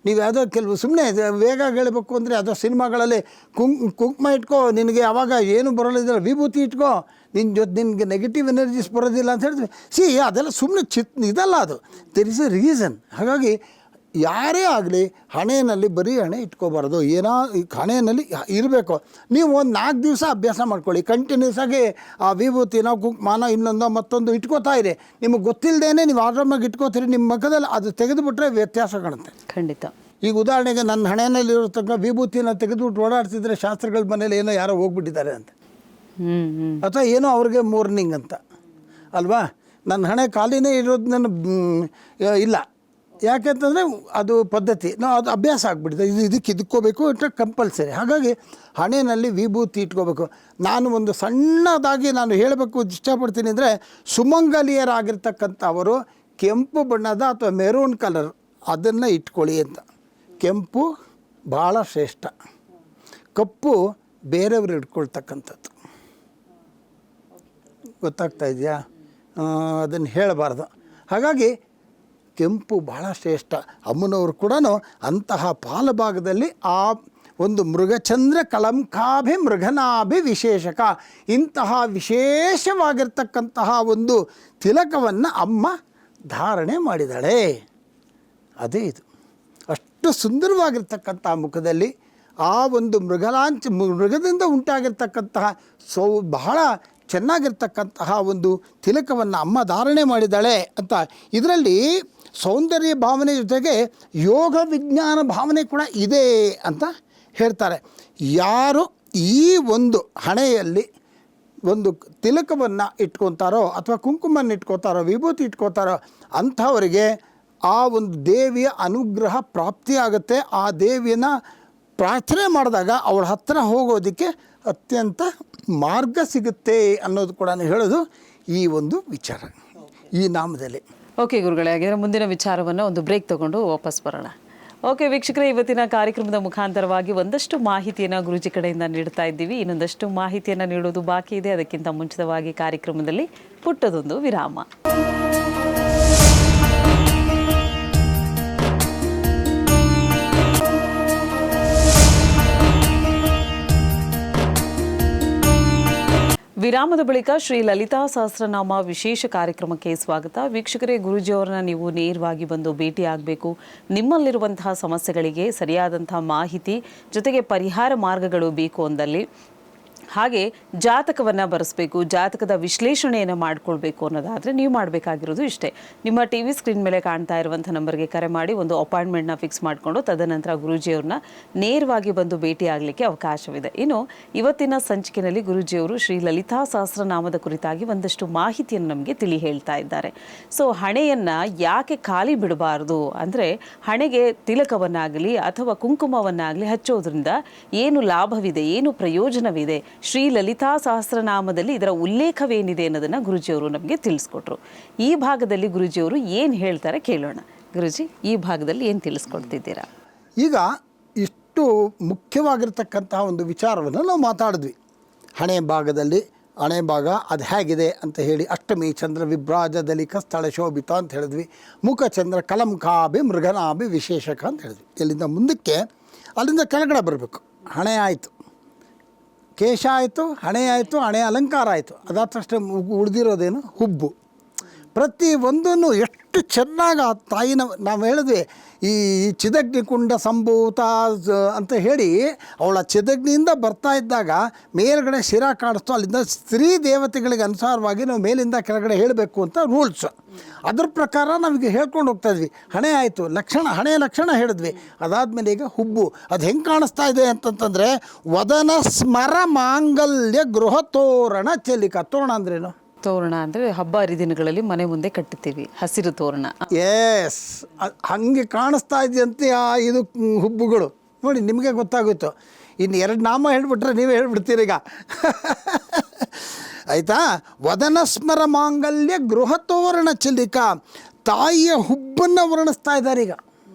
ನೀವು ಯಾವುದೋ ಕೆಲವು ಸುಮ್ಮನೆ ವೇಗ ಹೇಳಬೇಕು ಅಂದರೆ ಯಾವುದೋ ಸಿನಿಮಾಗಳಲ್ಲಿ ಕುಂಕುಮ ಇಟ್ಕೋ ನಿನಗೆ ಆವಾಗ ಏನು ಬರೋದಿಲ್ಲ, ವಿಭೂತಿ ಇಟ್ಕೋ ನಿನಗೆ ನೆಗೆಟಿವ್ ಎನರ್ಜೀಸ್ ಬರೋದಿಲ್ಲ ಅಂತ ಹೇಳಿದ್ವಿ. ಅದೆಲ್ಲ ಸುಮ್ಮನೆ ಇದಲ್ಲ, ಅದು ದೆರ್ ಇಸ್ ಎ ರೀಸನ್. ಹಾಗಾಗಿ ಯಾರೇ ಆಗಲಿ ಹಣೆಯಲ್ಲಿ ಬರೀ ಹಣೆ ಇಟ್ಕೋಬಾರ್ದು. ಹಣೆಯಲ್ಲಿ ಇರಬೇಕು. ನೀವು ಒಂದು 4 ದಿವಸ ಅಭ್ಯಾಸ ಮಾಡ್ಕೊಳ್ಳಿ. ಕಂಟಿನ್ಯೂಸ್ ಆಗಿ ಆ ವಿಭೂತಿನೋ ಕುಂಕುಮನೋ ಇನ್ನೊಂದೋ ಮತ್ತೊಂದು ಇಟ್ಕೋತಾ ಇರಿ. ನಿಮಗೆ ಗೊತ್ತಿಲ್ಲದೇನೆ ನೀವು ಆರಾಮಾಗಿ ಇಟ್ಕೋತೀರಿ. ನಿಮ್ಮ ಮುಖದಲ್ಲಿ ಅದು ತೆಗೆದುಬಿಟ್ರೆ ವ್ಯತ್ಯಾಸ ಕಾಣುತ್ತೆ. ಖಂಡಿತ. ಈಗ ಉದಾಹರಣೆಗೆ ನನ್ನ ಹಣೆಯಲ್ಲಿ ಇರತಕ್ಕ ವಿಭೂತಿನ ತೆಗೆದುಬಿಟ್ಟು ಓಡಾಡ್ತಿದ್ರೆ ಶಾಸ್ತ್ರಗಳ ಮನೇಲಿ ಏನೋ ಯಾರೋ ಹೋಗ್ಬಿಟ್ಟಿದ್ದಾರೆ ಅಂತ, ಅಥವಾ ಏನೋ ಅವ್ರಿಗೆ ಮೋರ್ನಿಂಗ್ ಅಂತ ಅಲ್ವಾ. ನನ್ನ ಹಣೆ ಖಾಲಿನೇ ಇರೋದು ನನ್ನ ಇಲ್ಲ. ಯಾಕೆಂತಂದರೆ ಅದು ಪದ್ಧತಿ, ನಾವು ಅದು ಅಭ್ಯಾಸ ಆಗಿಬಿಟ್ಟಿದೆ. ಇದಕ್ಕೆ ಇದ್ಕೋಬೇಕು ಇಟ್ಟರೆ ಕಂಪಲ್ಸರಿ. ಹಾಗಾಗಿ ಹಣೆಯಲ್ಲಿ ವಿಭೂತಿ ಇಟ್ಕೋಬೇಕು. ನಾನು ಒಂದು ಸಣ್ಣದಾಗಿ ನಾನು ಹೇಳಬೇಕು ಇಷ್ಟಪಡ್ತೀನಿ ಅಂದರೆ, ಸುಮಂಗಲಿಯರಾಗಿರ್ತಕ್ಕಂಥವರು ಕೆಂಪು ಬಣ್ಣದ ಅಥವಾ ಮೆರೂನ್ ಕಲರ್ ಅದನ್ನು ಇಟ್ಕೊಳ್ಳಿ ಅಂತ. ಕೆಂಪು ಭಾಳ ಶ್ರೇಷ್ಠ, ಕಪ್ಪು ಬೇರೆಯವರು ಇಟ್ಕೊಳ್ತಕ್ಕಂಥದ್ದು. ಗೊತ್ತಾಗ್ತಾ ಇದೆಯಾ? ಅದನ್ನು ಹೇಳಬಾರ್ದು. ಹಾಗಾಗಿ ಕೆಂಪು ಭಾಳ ಶ್ರೇಷ್ಠ. ಅಮ್ಮನವರು ಕೂಡ ಅಂತಹ ಪಾಲಭಾಗದಲ್ಲಿ ಆ ಒಂದು ಮೃಗಚಂದ್ರ ಕಳಂಕಾಭಿ ಮೃಗನಾಭಿ ವಿಶೇಷಕ, ಇಂತಹ ವಿಶೇಷವಾಗಿರ್ತಕ್ಕಂತಹ ಒಂದು ತಿಲಕವನ್ನು ಅಮ್ಮ ಧಾರಣೆ ಮಾಡಿದ್ದಾಳೆ. ಅದೇ ಇದು. ಅಷ್ಟು ಸುಂದರವಾಗಿರ್ತಕ್ಕಂಥ ಮುಖದಲ್ಲಿ ಆ ಒಂದು ಮೃಗದಿಂದ ಉಂಟಾಗಿರ್ತಕ್ಕಂತಹ ಬಹಳ ಚೆನ್ನಾಗಿರ್ತಕ್ಕಂತಹ ಒಂದು ತಿಲಕವನ್ನು ಅಮ್ಮ ಧಾರಣೆ ಮಾಡಿದ್ದಾಳೆ ಅಂತ. ಇದರಲ್ಲಿ ಸೌಂದರ್ಯ ಭಾವನೆ ಜೊತೆಗೆ ಯೋಗ ವಿಜ್ಞಾನ ಭಾವನೆ ಕೂಡ ಇದೆ ಅಂತ ಹೇಳ್ತಾರೆ. ಯಾರು ಈ ಒಂದು ಹಣೆಯಲ್ಲಿ ಒಂದು ತಿಲಕವನ್ನು ಇಟ್ಕೊತಾರೋ ಅಥವಾ ಕುಂಕುಮನ್ನು ಇಟ್ಕೋತಾರೋ ವಿಭೂತಿ ಇಟ್ಕೋತಾರೋ ಅಂಥವರಿಗೆ ಆ ಒಂದು ದೇವಿಯ ಅನುಗ್ರಹ ಪ್ರಾಪ್ತಿಯಾಗುತ್ತೆ. ಆ ದೇವಿಯನ್ನು ಪ್ರಾರ್ಥನೆ ಮಾಡಿದಾಗ ಅವಳ ಹತ್ತಿರ ಹೋಗೋದಕ್ಕೆ ಅತ್ಯಂತ ಮಾರ್ಗ ಸಿಗುತ್ತೆ ಅನ್ನೋದು ಕೂಡ ಹೇಳೋದು ಈ ಒಂದು ವಿಚಾರ ಈ ನಾಮದಲ್ಲಿ. ಓಕೆ ಗುರುಗಳೇ, ಹಾಗಿದ್ರೆ ಮುಂದಿನ ವಿಚಾರವನ್ನು ಒಂದು ಬ್ರೇಕ್ ತಗೊಂಡು ವಾಪಸ್ ಬರೋಣ. ಓಕೆ ವೀಕ್ಷಕರೇ, ಇವತ್ತಿನ ಕಾರ್ಯಕ್ರಮದ ಮುಖಾಂತರವಾಗಿ ಒಂದಷ್ಟು ಮಾಹಿತಿಯನ್ನು ಗುರುಜಿ ಕಡೆಯಿಂದ ನೀಡ್ತಾ ಇದ್ದೀವಿ. ಇನ್ನೊಂದಷ್ಟು ಮಾಹಿತಿಯನ್ನು ನೀಡೋದು ಬಾಕಿ ಇದೆ. ಅದಕ್ಕಿಂತ ಮುಂಚಿತವಾಗಿ ಕಾರ್ಯಕ್ರಮದಲ್ಲಿ ಪುಟ್ಟದೊಂದು ವಿರಾಮ. ವಿರಾಮದ ಬಳಿಕ ಶ್ರೀ ಲಲಿತಾ ಸಹಸ್ರನಾಮ ವಿಶೇಷ ಕಾರ್ಯಕ್ರಮಕ್ಕೆ ಸ್ವಾಗತ. ವೀಕ್ಷಕರೇ, ಗುರೂಜಿಯವರನ್ನ ನೀವು ನೇರವಾಗಿ ಬಂದು ಭೇಟಿ ಆಗಬೇಕು. ನಿಮ್ಮಲ್ಲಿರುವಂತಹ ಸಮಸ್ಯೆಗಳಿಗೆ ಸರಿಯಾದಂತಹ ಮಾಹಿತಿ ಜೊತೆಗೆ ಪರಿಹಾರ ಮಾರ್ಗಗಳು ಬೇಕು ಅಂದಲ್ಲಿ ಹಾಗೆ ಜಾತಕವನ್ನು ಬರೆಸ್ಬೇಕು, ಜಾತಕದ ವಿಶ್ಲೇಷಣೆಯನ್ನು ಮಾಡ್ಕೊಳ್ಬೇಕು ಅನ್ನೋದಾದರೆ ನೀವು ಮಾಡಬೇಕಾಗಿರೋದು ಇಷ್ಟೇ. ನಿಮ್ಮ ಟಿ ವಿ ಸ್ಕ್ರೀನ್ ಮೇಲೆ ಕಾಣ್ತಾ ಇರುವಂಥ ನಂಬರ್ಗೆ ಕರೆ ಮಾಡಿ ಒಂದು ಅಪಾಯಿಂಟ್ಮೆಂಟ್ನ ಫಿಕ್ಸ್ ಮಾಡಿಕೊಂಡು ತದನಂತರ ಗುರೂಜಿಯವ್ರನ್ನ ನೇರವಾಗಿ ಬಂದು ಭೇಟಿಯಾಗಲಿಕ್ಕೆ ಅವಕಾಶವಿದೆ. ಇನ್ನು ಇವತ್ತಿನ ಸಂಚಿಕೆಯಲ್ಲಿ ಗುರೂಜಿಯವರು ಶ್ರೀ ಲಲಿತಾ ಸಹಸ್ರನಾಮದ ಕುರಿತಾಗಿ ಒಂದಷ್ಟು ಮಾಹಿತಿಯನ್ನು ನಮಗೆ ತಿಳಿ ಹೇಳ್ತಾ ಇದ್ದಾರೆ. ಸೊ ಹಣೆಯನ್ನು ಯಾಕೆ ಖಾಲಿ ಬಿಡಬಾರ್ದು ಅಂದರೆ, ಹಣೆಗೆ ತಿಲಕವನ್ನಾಗಲಿ ಅಥವಾ ಕುಂಕುಮವನ್ನಾಗಲಿ ಹಚ್ಚೋದ್ರಿಂದ ಏನು ಲಾಭವಿದೆ, ಏನು ಪ್ರಯೋಜನವಿದೆ, ಶ್ರೀ ಲಲಿತಾ ಸಹಸ್ರನಾಮದಲ್ಲಿ ಇದರ ಉಲ್ಲೇಖವೇನಿದೆ ಅನ್ನೋದನ್ನು ಗುರೂಜಿಯವರು ನಮಗೆ ತಿಳಿಸ್ಕೊಟ್ರು. ಈ ಭಾಗದಲ್ಲಿ ಗುರೂಜಿಯವರು ಏನು ಹೇಳ್ತಾರೆ ಕೇಳೋಣ. ಗುರೂಜಿ, ಈ ಭಾಗದಲ್ಲಿ ಏನು ತಿಳಿಸ್ಕೊಡ್ತಿದ್ದೀರಾ? ಈಗ ಇಷ್ಟು ಮುಖ್ಯವಾಗಿರ್ತಕ್ಕಂತಹ ಒಂದು ವಿಚಾರವನ್ನು ನಾವು ಮಾತಾಡಿದ್ವಿ. ಹಣೆ ಭಾಗದಲ್ಲಿ ಹಣೆ ಭಾಗ ಅದು ಹೇಗಿದೆ ಅಂತ ಹೇಳಿ, ಅಷ್ಟಮಿ ಚಂದ್ರ ವಿಭ್ರಾಜದಲ್ಲಿ ಸ್ಥಳ ಶೋಭಿತ ಅಂತ ಹೇಳಿದ್ವಿ. ಮುಖಚಂದ್ರ ಕಲಂಕಾಭಿ ಮೃಗನಾಭಿ ವಿಶೇಷಕ ಅಂತ ಹೇಳಿದ್ವಿ. ಇಲ್ಲಿಂದ ಮುಂದಕ್ಕೆ ಅಲ್ಲಿಂದ ಕೆಳಗಡೆ ಬರಬೇಕು. ಹಣೆ ಆಯಿತು, ಕೇಶ ಆಯಿತು, ಹಣೆ ಆಯಿತು, ಹಣೆ ಅಲಂಕಾರ ಆಯಿತು. ಅದಾದ ತಕ್ಷಣ ಉಳಿದಿರೋದೇನು? ಹುಬ್ಬು. ಪ್ರತಿ ಒಂದನ್ನು ಎಷ್ಟು ಚೆನ್ನಾಗಿ ಆ ತಾಯಿನ ನಾವು ಹೇಳಿದ್ವಿ, ಈ ಚಿದಗ್ನಿಕುಂಡ ಸಂಭೂತ ಅಂತ ಹೇಳಿ ಅವಳ ಚಿದಗ್ನಿಯಿಂದ ಬರ್ತಾ ಇದ್ದಾಗ ಮೇಲ್ಗಡೆ ಶಿರ ಕಾಣಿಸ್ತು. ಅಲ್ಲಿಂದ ಸ್ತ್ರೀ ದೇವತೆಗಳಿಗೆ ಅನುಸಾರವಾಗಿ ನಾವು ಮೇಲಿಂದ ಕೆಳಗಡೆ ಹೇಳಬೇಕು ಅಂತ ರೂಲ್ಸ್. ಅದ್ರ ಪ್ರಕಾರ ನಾವೀಗ ಹೇಳ್ಕೊಂಡು ಹೋಗ್ತಾ ಇದ್ವಿ. ಹಣೆ ಆಯಿತು, ಲಕ್ಷಣ, ಹಣೆಯ ಲಕ್ಷಣ ಹೇಳಿದ್ವಿ. ಅದಾದಮೇಲೆ ಈಗ ಹುಬ್ಬು. ಅದು ಹೆಂಗೆ ಕಾಣಿಸ್ತಾ ಇದೆ ಅಂತಂತಂದರೆ, ವದನ ಸ್ಮರ ಮಾಂಗಲ್ಯ ಗೃಹ ತೋರಣ ಚೆಲಿಕ. ತೋರಣ ಅಂದ್ರೇನು? ತೋರಣ ಅಂದರೆ ಹಬ್ಬ ಹರಿದಿನಗಳಲ್ಲಿ ಮನೆ ಮುಂದೆ ಕಟ್ಟುತ್ತೀವಿ, ಹಸಿರು ತೋರಣ. ಎಸ್, ಹಾಗೆ ಕಾಣಿಸ್ತಾ ಇದೆಯಂತೆ ಇದು ಹುಬ್ಬುಗಳು. ನೋಡಿ, ನಿಮಗೆ ಗೊತ್ತಾಗುತ್ತೆ. ಇನ್ನು 2 ನಾಮ ಹೇಳ್ಬಿಟ್ರೆ ನೀವೇ ಹೇಳ್ಬಿಡ್ತೀರಿ ಈಗ. ಆಯಿತಾ? ವದನ ಸ್ಮರ ಮಾಂಗಲ್ಯ ಗೃಹ ತೋರಣ ಚೆಲ್ಲಿಕ. ತಾಯಿಯ ಹುಬ್ಬನ್ನು ವರ್ಣಿಸ್ತಾ ಇದ್ದಾರೆ ಈಗ.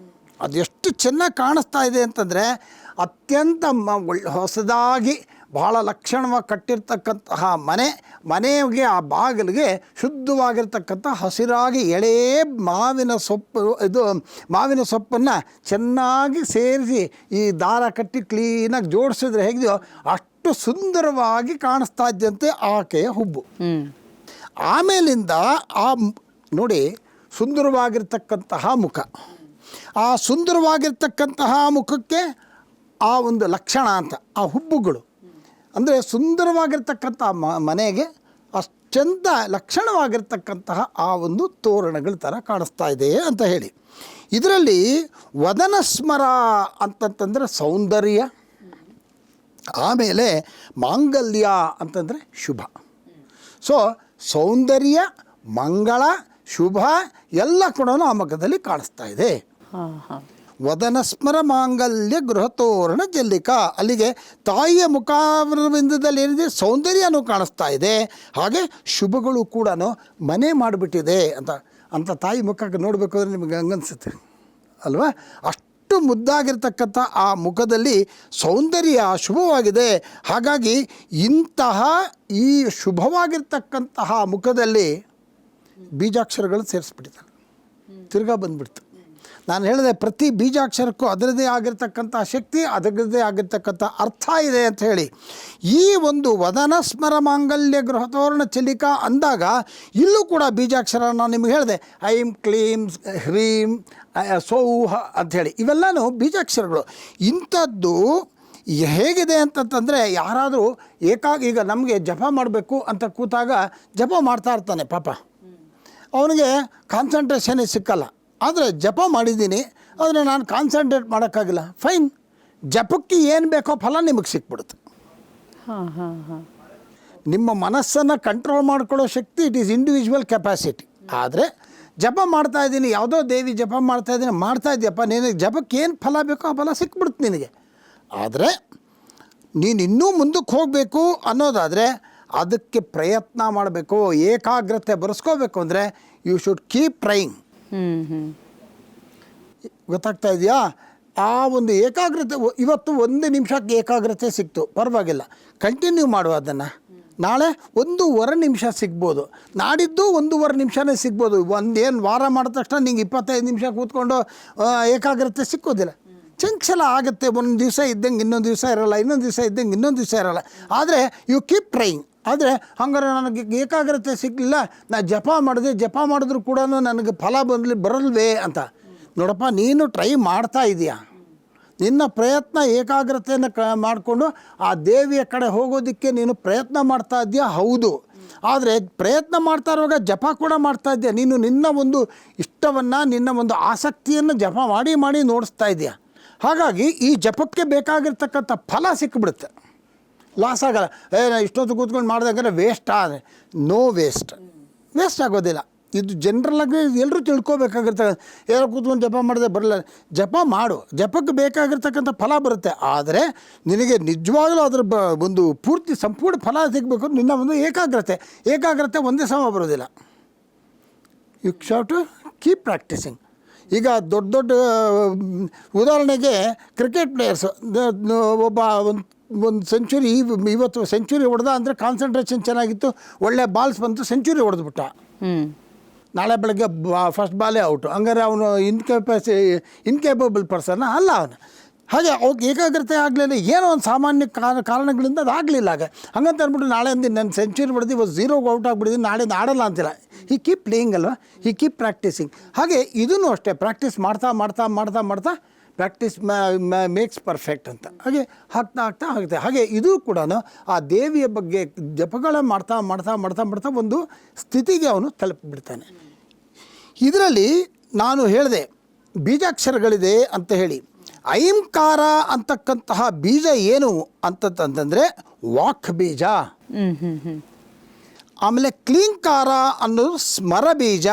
ಅದೆಷ್ಟು ಚೆನ್ನಾಗಿ ಕಾಣಿಸ್ತಾ ಇದೆ ಅಂತಂದರೆ, ಅತ್ಯಂತ ಹೊಸದಾಗಿ ಬಹಳ ಲಕ್ಷಣವಾಗಿ ಕಟ್ಟಿರ್ತಕ್ಕಂತಹ ಮನೆಗೆ ಆ ಬಾಗಿಲಿಗೆ ಶುದ್ಧವಾಗಿರ್ತಕ್ಕಂಥ ಹಸಿರಾಗಿ ಎಳೆ ಮಾವಿನ ಸೊಪ್ಪನ್ನು ಚೆನ್ನಾಗಿ ಸೇರಿಸಿ ಈ ದಾರ ಕಟ್ಟಿ ಕ್ಲೀನಾಗಿ ಜೋಡಿಸಿದ್ರೆ ಹೇಗಿದೆಯೋ ಅಷ್ಟು ಸುಂದರವಾಗಿ ಕಾಣಿಸ್ತಾ ಇದ್ದಂತೆ ಆಕೆಯ ಹುಬ್ಬು. ಆಮೇಲಿಂದ ನೋಡಿ, ಸುಂದರವಾಗಿರ್ತಕ್ಕಂತಹ ಮುಖ. ಆ ಸುಂದರವಾಗಿರ್ತಕ್ಕಂತಹ ಮುಖಕ್ಕೆ ಆ ಒಂದು ಲಕ್ಷಣ ಅಂತ ಆ ಹುಬ್ಬುಗಳು ಅಂದರೆ, ಸುಂದರವಾಗಿರ್ತಕ್ಕಂಥ ಮನೆಗೆ ಅತ್ಯಂತ ಲಕ್ಷಣವಾಗಿರ್ತಕ್ಕಂತಹ ಆ ಒಂದು ತೋರಣಗಳ ಥರ ಕಾಣಿಸ್ತಾ ಇದೆ ಅಂತ ಹೇಳಿ. ಇದರಲ್ಲಿ ವದನ ಸ್ಮರ ಅಂತಂತಂದರೆ ಸೌಂದರ್ಯ, ಆಮೇಲೆ ಮಾಂಗಲ್ಯ ಅಂತಂದರೆ ಶುಭ. ಸೊ ಸೌಂದರ್ಯ, ಮಂಗಳ, ಶುಭ ಎಲ್ಲ ಕೂಡ ಆ ಮುಖದಲ್ಲಿ ಕಾಣಿಸ್ತಾ ಇದೆ. ವದನ ಸ್ಮರ ಮಾಂಗಲ್ಯ ಗೃಹ ತೋರಣ ಜಲ್ಲಿಕ. ಅಲ್ಲಿಗೆ ತಾಯಿಯ ಮುಖಾವೃಂದದಲ್ಲಿ ಏನಿದೆ, ಸೌಂದರ್ಯನೂ ಕಾಣಿಸ್ತಾ ಇದೆ, ಹಾಗೆ ಶುಭಗಳು ಕೂಡ ಮನೆ ಮಾಡಿಬಿಟ್ಟಿದೆ ಅಂತ ತಾಯಿ ಮುಖಕ್ಕೆ ನೋಡಬೇಕು ಅಂದರೆ ನಿಮಗೆ ಹಂಗನ್ಸುತ್ತೆ ಅಲ್ವಾ? ಅಷ್ಟು ಮುದ್ದಾಗಿರ್ತಕ್ಕಂಥ ಆ ಮುಖದಲ್ಲಿ ಸೌಂದರ್ಯ ಶುಭವಾಗಿದೆ. ಹಾಗಾಗಿ ಇಂತಹ ಈ ಶುಭವಾಗಿರ್ತಕ್ಕಂತಹ ಮುಖದಲ್ಲಿ ಬೀಜಾಕ್ಷರಗಳು ಸೇರಿಸ್ಬಿಟ್ಟಿದ್ದಾರೆ. ತಿರ್ಗಾ ಬಂದುಬಿಡ್ತು. ನಾನು ಹೇಳಿದೆ, ಪ್ರತಿ ಬೀಜಾಕ್ಷರಕ್ಕೂ ಅದರದೇ ಆಗಿರ್ತಕ್ಕಂಥ ಶಕ್ತಿ, ಅದರದ್ದೇ ಆಗಿರ್ತಕ್ಕಂಥ ಅರ್ಥ ಇದೆ ಅಂತ ಹೇಳಿ. ಈ ಒಂದು ವದನ ಸ್ಮರ ಮಾಂಗಲ್ಯ ಗೃಹತೋರಣ ಚಲಿಕಾ ಅಂದಾಗ ಇಲ್ಲೂ ಕೂಡ ಬೀಜಾಕ್ಷರ ನಾನು ನಿಮಗೆ ಹೇಳಿದೆ, ಐಂ ಕ್ಲೀಂ ಹ್ರೀಂ ಸೌಹ ಅಂಥೇಳಿ ಇವೆಲ್ಲನೂ ಬೀಜಾಕ್ಷರಗಳು. ಇಂಥದ್ದು ಹೇಗಿದೆ ಅಂತಂತಂದರೆ, ಯಾರಾದರೂ ಈಗ ನಮಗೆ ಜಪ ಮಾಡಬೇಕು ಅಂತ ಕೂತಾಗ ಜಪ ಮಾಡ್ತಾ ಇರ್ತಾನೆ ಪಾಪ, ಅವನಿಗೆ ಕಾನ್ಸಂಟ್ರೇಷನ್ನೇ ಸಿಕ್ಕಲ್ಲ. ಆದರೆ ಜಪ ಮಾಡಿದ್ದೀನಿ, ಆದರೆ ನಾನು ಕಾನ್ಸಂಟ್ರೇಟ್ ಮಾಡೋಕ್ಕಾಗಿಲ್ಲ. ಫೈನ್, ಜಪಕ್ಕೆ ಏನು ಬೇಕೋ ಫಲ ನಿಮಗೆ ಸಿಕ್ಬಿಡುತ್ತೆ. ನಿಮ್ಮ ಮನಸ್ಸನ್ನು ಕಂಟ್ರೋಲ್ ಮಾಡ್ಕೊಳ್ಳೋ ಶಕ್ತಿ ಇಟ್ ಈಸ್ ಇಂಡಿವಿಜುವಲ್ ಕೆಪಾಸಿಟಿ. ಆದರೆ ಜಪ ಮಾಡ್ತಾಯಿದ್ದೀನಿ, ಯಾವುದೋ ದೇವಿ ಜಪ ಮಾಡ್ತಾಯಿದ್ದೀಯಪ್ಪ, ನಿನಗೆ ಜಪಕ್ಕೆ ಏನು ಫಲ ಬೇಕೋ ಆ ಫಲ ಸಿಕ್ಬಿಡುತ್ತೆ ನಿನಗೆ. ಆದರೆ ನೀನು ಇನ್ನೂ ಮುಂದಕ್ಕೆ ಹೋಗಬೇಕು ಅನ್ನೋದಾದರೆ ಅದಕ್ಕೆ ಪ್ರಯತ್ನ ಮಾಡಬೇಕು, ಏಕಾಗ್ರತೆ ಬರೆಸ್ಕೋಬೇಕು. ಅಂದರೆ ಯು ಶುಡ್ ಕೀಪ್ ಟ್ರೈಯಿಂಗ್. ಗೊತ್ತಾಗ್ತಾ ಇದೆಯಾ? ಆ ಒಂದು ಏಕಾಗ್ರತೆ ಇವತ್ತು 1 ನಿಮಿಷಕ್ಕೆ ಏಕಾಗ್ರತೆ ಸಿಕ್ತು, ಪರವಾಗಿಲ್ಲ, ಕಂಟಿನ್ಯೂ ಮಾಡುವ ಅದನ್ನು. ನಾಳೆ 1.5 ನಿಮಿಷ ಸಿಗ್ಬೋದು, ನಾಡಿದ್ದು 1.5 ನಿಮಿಷನೇ ಸಿಗ್ಬೋದು. ಒಂದೇನು ವಾರ ಮಾಡಿದ ತಕ್ಷಣ ನಿಂಗೆ 25 ನಿಮಿಷ ಕೂತ್ಕೊಂಡು ಏಕಾಗ್ರತೆ ಸಿಕ್ಕೋದಿಲ್ಲ. ಚಂಚಲ ಆಗುತ್ತೆ. ಒಂದು ದಿವಸ ಇದ್ದಂಗೆ ಇನ್ನೊಂದು ದಿವಸ ಇರೋಲ್ಲ, ಇನ್ನೊಂದು ದಿವಸ ಇದ್ದಂಗೆ ಇನ್ನೊಂದು ದಿವಸ ಇರೋಲ್ಲ. ಆದರೆ ಯು ಕೀಪ್ ಟ್ರೈಯಿಂಗ್. ಆದರೆ ಹಂಗಾರೆ ನನಗೆ ಏಕಾಗ್ರತೆ ಸಿಗಲಿಲ್ಲ, ನಾ ಜಪ ಮಾಡಿದ್ರು ಕೂಡ ನನಗೆ ಫಲ ಬರಲ್ವೇ ಅಂತ. ನೋಡಪ್ಪ, ನೀನು ಟ್ರೈ ಮಾಡ್ತಾ ಇದೀಯಾ, ನಿನ್ನ ಪ್ರಯತ್ನ ಏಕಾಗ್ರತೆಯನ್ನು ಮಾಡಿಕೊಂಡು ಆ ದೇವಿಯ ಕಡೆ ಹೋಗೋದಕ್ಕೆ ನೀನು ಪ್ರಯತ್ನ ಮಾಡ್ತಾ ಇದೆಯಾ, ಹೌದು. ಆದರೆ ಪ್ರಯತ್ನ ಮಾಡ್ತಾ ಇರುವಾಗ ಜಪ ಕೂಡ ಮಾಡ್ತಾ ಇದೆಯಾ. ನೀನು ನಿನ್ನ ಒಂದು ಇಷ್ಟವನ್ನು, ನಿನ್ನ ಒಂದು ಆಸಕ್ತಿಯನ್ನು ಜಪ ಮಾಡಿ ಮಾಡಿ ನೋಡಿಸ್ತಾ ಇದೆಯಾ. ಹಾಗಾಗಿ ಈ ಜಪಕ್ಕೆ ಬೇಕಾಗಿರ್ತಕ್ಕಂಥ ಫಲ ಸಿಕ್ಕಿಬಿಡುತ್ತೆ, ಲಾಸ್ ಆಗಲ್ಲ. ನಾ ಇಷ್ಟೊತ್ತು ಕೂತ್ಕೊಂಡು ಮಾಡಿದಾಗಂದ್ರೆ ವೇಸ್ಟ್ ಆದರೆ ನೋ ವೇಸ್ಟ್ ಆಗೋದಿಲ್ಲ. ಇದು ಜನರಲ್ಲಾಗಿ ಎಲ್ಲರೂ ತಿಳ್ಕೊಬೇಕಾಗಿರ್ತದೆ. ಏನೋ ಕೂತ್ಕೊಂಡು ಜಪ ಮಾಡಿದೆ ಬರಲ್ಲ, ಜಪ ಮಾಡು, ಜಪಕ್ಕೆ ಬೇಕಾಗಿರ್ತಕ್ಕಂಥ ಫಲ ಬರುತ್ತೆ. ಆದರೆ ನಿನಗೆ ನಿಜವಾಗಲೂ ಅದರ ಒಂದು ಪೂರ್ತಿ ಸಂಪೂರ್ಣ ಫಲ ಸಿಗಬೇಕು, ನಿನ್ನ ಒಂದು ಏಕಾಗ್ರತೆ ಒಂದೇ ಸಮ ಬರೋದಿಲ್ಲ. ಯು ಶಾವ್ ಟು ಕೀಪ್ ಪ್ರಾಕ್ಟೀಸಿಂಗ್. ಈಗ ದೊಡ್ಡ ಉದಾಹರಣೆಗೆ ಕ್ರಿಕೆಟ್ ಪ್ಲೇಯರ್ಸು, ಒಬ್ಬ ಒಂದು ಸೆಂಚುರಿ ಇವತ್ತು ಸೆಂಚುರಿ ಹೊಡೆದ ಅಂದರೆ ಕಾನ್ಸಂಟ್ರೇಷನ್ ಚೆನ್ನಾಗಿತ್ತು, ಒಳ್ಳೆ ಬಾಲ್ಸ್ ಬಂತು, ಸೆಂಚುರಿ ಹೊಡೆದ್ಬಿಟ್ಟ. ನಾಳೆ ಬೆಳಗ್ಗೆ ಫಸ್ಟ್ ಬಾಲೇ ಔಟು. ಹಂಗಾರೆ ಅವನು ಇನ್ಕೇಪಬಲ್ ಪರ್ಸನ್ ಅಲ್ಲ ಅವನು. ಹಾಗೆ ಅವ್ರಿಗೆ ಏಕಾಗ್ರತೆ ಆಗಲಿಲ್ಲ, ಏನೋ ಒಂದು ಸಾಮಾನ್ಯ ಕಾರಣಗಳಿಂದ ಅದು ಆಗಲಿಲ್ಲ. ಹಂಗಂತ ಅಂದ್ಬಿಟ್ಟು ನಾಳೆಯಿಂದ ನನ್ನ ಸೆಂಚುರಿ ಹೊಡೆದು ಇವತ್ತು 0ಗೆ ಔಟ್ ಆಗಿಬಿಟ್ಟಿದ್ದೀನಿ, ನಾಳೆಯಿಂದ ಆಡಲ್ಲ ಅಂತಿಲ್ಲ. ಹಿ ಕೀಪ್ ಪ್ಲೇಯಿಂಗ್ ಅಲ್ವಾ, ಹಿ ಕೀಪ್ ಪ್ರಾಕ್ಟೀಸಿಂಗ್. ಹಾಗೆ ಇದೂ ಅಷ್ಟೇ, ಪ್ರಾಕ್ಟೀಸ್ ಮಾಡ್ತಾ ಪ್ರಾಕ್ಟೀಸ್ ಮೇಕ್ಸ್ ಪರ್ಫೆಕ್ಟ್ ಅಂತ. ಹಾಗೆ ಆಗ್ತಾ ಆಗುತ್ತೆ. ಹಾಗೆ ಇದು ಕೂಡ ಆ ದೇವಿಯ ಬಗ್ಗೆ ಜಪಗಳ ಮಾಡ್ತಾ ಒಂದು ಸ್ಥಿತಿಗೆ ಅವನು ತಲುಪಿಬಿಡ್ತಾನೆ. ಇದರಲ್ಲಿ ನಾನು ಹೇಳಿದೆ ಬೀಜಾಕ್ಷರಗಳಿದೆ ಅಂತ ಹೇಳಿ. ಐಂಕಾರ ಅಂತಕ್ಕಂತಹ ಬೀಜ ಏನು ಅಂತಂತಂದರೆ ವಾಕ್ ಬೀಜ. ಆಮೇಲೆ ಕ್ಲೀಂಕಾರ ಅನ್ನೋದು ಸ್ಮರ ಬೀಜ,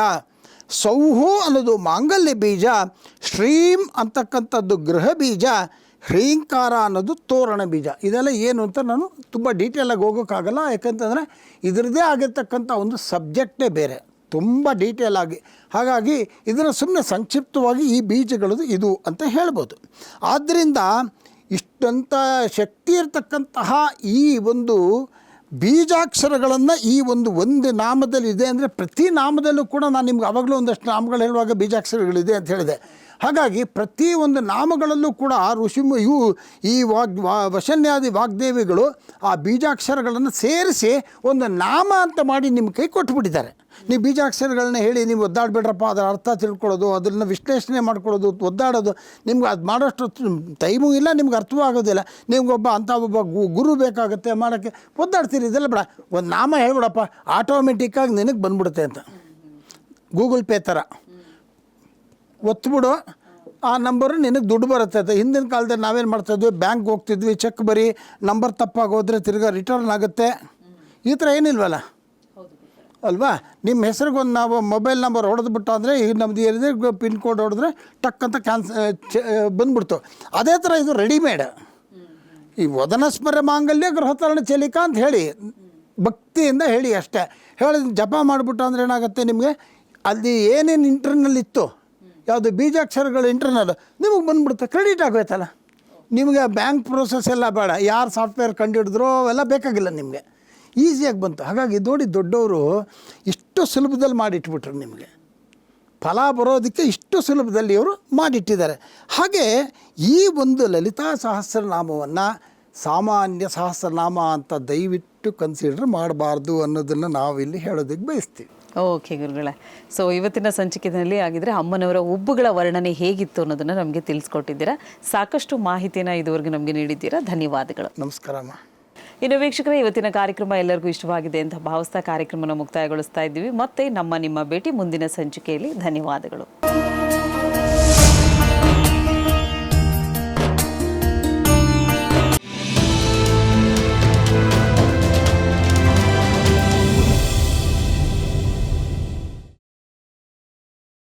ಸೌಹು ಅನ್ನೋದು ಮಾಂಗಲ್ಯ ಬೀಜ, ಶ್ರೀಂ ಅಂತಕ್ಕಂಥದ್ದು ಗೃಹ ಬೀಜ, ಹ್ರೀಂಕಾರ ಅನ್ನೋದು ತೋರಣ ಬೀಜ. ಇದೆಲ್ಲ ಏನು ಅಂತ ನಾನು ತುಂಬ ಡೀಟೇಲಾಗಿ ಹೋಗೋಕ್ಕಾಗಲ್ಲ, ಯಾಕಂತಂದರೆ ಇದರದ್ದೇ ಆಗಿರ್ತಕ್ಕಂಥ ಒಂದು ಸಬ್ಜೆಕ್ಟೇ ಬೇರೆ, ತುಂಬ ಡೀಟೇಲ್ ಆಗಿ. ಹಾಗಾಗಿ ಇದನ್ನು ಸುಮ್ಮನೆ ಸಂಕ್ಷಿಪ್ತವಾಗಿ ಈ ಬೀಜಗಳದು ಇದು ಅಂತ ಹೇಳ್ಬೋದು. ಆದ್ದರಿಂದ ಇಷ್ಟಂಥ ಶಕ್ತಿ ಇರತಕ್ಕಂತಹ ಈ ಒಂದು ಬೀಜಾಕ್ಷರಗಳನ್ನು ಈ ಒಂದು ನಾಮದಲ್ಲಿ ಇದೆ ಅಂದರೆ, ಪ್ರತಿ ನಾಮದಲ್ಲೂ ಕೂಡ ನಾನು ನಿಮ್ಗೆ ಆವಾಗಲೂ ಒಂದಷ್ಟು ನಾಮಗಳು ಹೇಳುವಾಗ ಬೀಜಾಕ್ಷರಗಳಿದೆ ಅಂತ ಹೇಳಿದೆ. ಹಾಗಾಗಿ ಪ್ರತಿ ಒಂದು ನಾಮಗಳಲ್ಲೂ ಕೂಡ ಈ ವಶನ್ಯಾದಿ ವಾಗ್ದೇವಿಗಳು ಆ ಬೀಜಾಕ್ಷರಗಳನ್ನು ಸೇರಿಸಿ ಒಂದು ನಾಮ ಅಂತ ಮಾಡಿ ನಿಮ್ಮ ಕೈ ಕೊಟ್ಬಿಟ್ಟಿದ್ದಾರೆ. ನೀವು ಬೀಜಾಕ್ಷರಗಳನ್ನ ಹೇಳಿ ನೀವು ಒದ್ದಾಡಬೇಡ್ರಪ್ಪ, ಅದರ ಅರ್ಥ ತಿಳ್ಕೊಳ್ಳೋದು, ಅದನ್ನು ವಿಶ್ಲೇಷಣೆ ಮಾಡ್ಕೊಳ್ಳೋದು, ಒದ್ದಾಡೋದು ನಿಮ್ಗೆ ಅದು ಮಾಡೋಷ್ಟು ಟೈಮೂ ಇಲ್ಲ, ನಿಮ್ಗೆ ಅರ್ಥವೂ ಆಗೋದಿಲ್ಲ. ನಿಮ್ಗೊಬ್ಬ ಗುರು ಬೇಕಾಗುತ್ತೆ ಮಾಡೋಕ್ಕೆ, ಒದ್ದಾಡ್ತೀರಿ. ಇದೆಲ್ಲ ಬೇಡ, ಒಂದು ನಾಮ ಹೇಳ್ಬಿಡಪ್ಪ, ಆಟೋಮೆಟಿಕ್ಕಾಗಿ ನಿನಗೆ ಬಂದ್ಬಿಡುತ್ತೆ ಅಂತ. ಗೂಗಲ್ ಪೇ ಥರ ಒತ್ಬಿಡು, ಆ ನಂಬರು ನಿನಗೆ ದುಡ್ಡು ಬರುತ್ತೆ ಅಂತ. ಹಿಂದಿನ ಕಾಲದಲ್ಲಿ ನಾವೇನು ಮಾಡ್ತಾಯಿದ್ವಿ, ಬ್ಯಾಂಕ್ಗೆ ಹೋಗ್ತಿದ್ವಿ, ಚೆಕ್ ಬರೀ ನಂಬರ್ ತಪ್ಪಾಗೋದ್ರೆ ತಿರ್ಗಾ ರಿಟರ್ನ್ ಆಗುತ್ತೆ. ಈ ಥರ ಏನಿಲ್ವಲ್ಲ ಅಲ್ವಾ. ನಿಮ್ಮ ಹೆಸ್ರಿಗೊಂದು ನಾವು ಮೊಬೈಲ್ ನಂಬರ್ ಹೊಡೆದ್ಬಿಟ್ಟು ಅಂದರೆ ಈಗ ನಮ್ಮದು ಏನಿದೆ ಪಿನ್ ಕೋಡ್ ಹೊಡೆದ್ರೆ ಟಕ್ ಅಂತ ಬಂದ್ಬಿಡ್ತು. ಅದೇ ಥರ ಇದು ರೆಡಿಮೇಡ್. ಈ ವದನಸ್ಮರ ಮಾಂಗಲ್ಯ ಗೃಹತರಣ ಚಲಿಕ ಅಂತ ಹೇಳಿ ಭಕ್ತಿಯಿಂದ ಹೇಳಿ ಅಷ್ಟೇ. ಹೇಳಿ ಜಪ ಮಾಡಿಬಿಟ್ಟು ಅಂದರೆ ಏನಾಗುತ್ತೆ, ನಿಮಗೆ ಅಲ್ಲಿ ಏನೇನು ಇಂಟರ್ನಲ್ ಇತ್ತು, ಯಾವುದು ಬೀಜಾಕ್ಷರಗಳು ಇಂಟರ್ನಲ್ ನಿಮಗೆ ಬಂದ್ಬಿಡುತ್ತೆ, ಕ್ರೆಡಿಟ್ ಆಗೋಯ್ತಲ್ಲ. ನಿಮಗೆ ಬ್ಯಾಂಕ್ ಪ್ರೋಸೆಸ್ ಎಲ್ಲ ಬೇಡ, ಯಾರು ಸಾಫ್ಟ್ವೇರ್ ಕಂಡುಹಿಡಿದ್ರೋ ಅವೆಲ್ಲ ಬೇಕಾಗಿಲ್ಲ, ನಿಮಗೆ ಈಸಿಯಾಗಿ ಬಂತು. ಹಾಗಾಗಿ ನೋಡಿ, ದೊಡ್ಡವರು ಇಷ್ಟು ಸುಲಭದಲ್ಲಿ ಮಾಡಿಟ್ಬಿಟ್ರು, ನಿಮಗೆ ಫಲ ಬರೋದಕ್ಕೆ ಇಷ್ಟು ಸುಲಭದಲ್ಲಿ ಅವರು ಮಾಡಿಟ್ಟಿದ್ದಾರೆ. ಹಾಗೆ ಈ ಒಂದು ಲಲಿತಾ ಸಹಸ್ರನಾಮವನ್ನು ಸಾಮಾನ್ಯ ಸಹಸ್ರನಾಮ ಅಂತ ದಯವಿಟ್ಟು ಕನ್ಸಿಡರ್ ಮಾಡಬಾರ್ದು ಅನ್ನೋದನ್ನು ನಾವಿಲ್ಲಿ ಹೇಳೋದಕ್ಕೆ ಬಯಸ್ತೀವಿ. ಓಕೆ ಗುರುಗಳೇ, ಸೊ ಇವತ್ತಿನ ಸಂಚಿಕೆಯಲ್ಲಿ ಆಗಿದ್ರೆ ಅಮ್ಮನವರ ಉಬ್ಬುಗಳ ವರ್ಣನೆ ಹೇಗಿತ್ತು ಅನ್ನೋದನ್ನು ನಮಗೆ ತಿಳಿಸ್ಕೊಟ್ಟಿದ್ದೀರಾ. ಸಾಕಷ್ಟು ಮಾಹಿತಿಯನ್ನು ಇದುವರೆಗೂ ನಮಗೆ ನೀಡಿದ್ದೀರಾ. ಧನ್ಯವಾದಗಳು. ನಮಸ್ಕಾರಮ್ಮ. ಇನ್ನು ವೀಕ್ಷಕರೇ, ಇವತ್ತಿನ ಕಾರ್ಯಕ್ರಮ ಎಲ್ಲರಿಗೂ ಇಷ್ಟವಾಗಿದೆ ಅಂತ ಭಾವಿಸ್ತಾ ಕಾರ್ಯಕ್ರಮನ ಮುಕ್ತಾಯಗೊಳಿಸ್ತಾ ಇದ್ದೀವಿ. ಮತ್ತೆ ನಿಮ್ಮ ಭೇಟಿ ಮುಂದಿನ ಸಂಚಿಕೆಯಲ್ಲಿ. ಧನ್ಯವಾದಗಳು.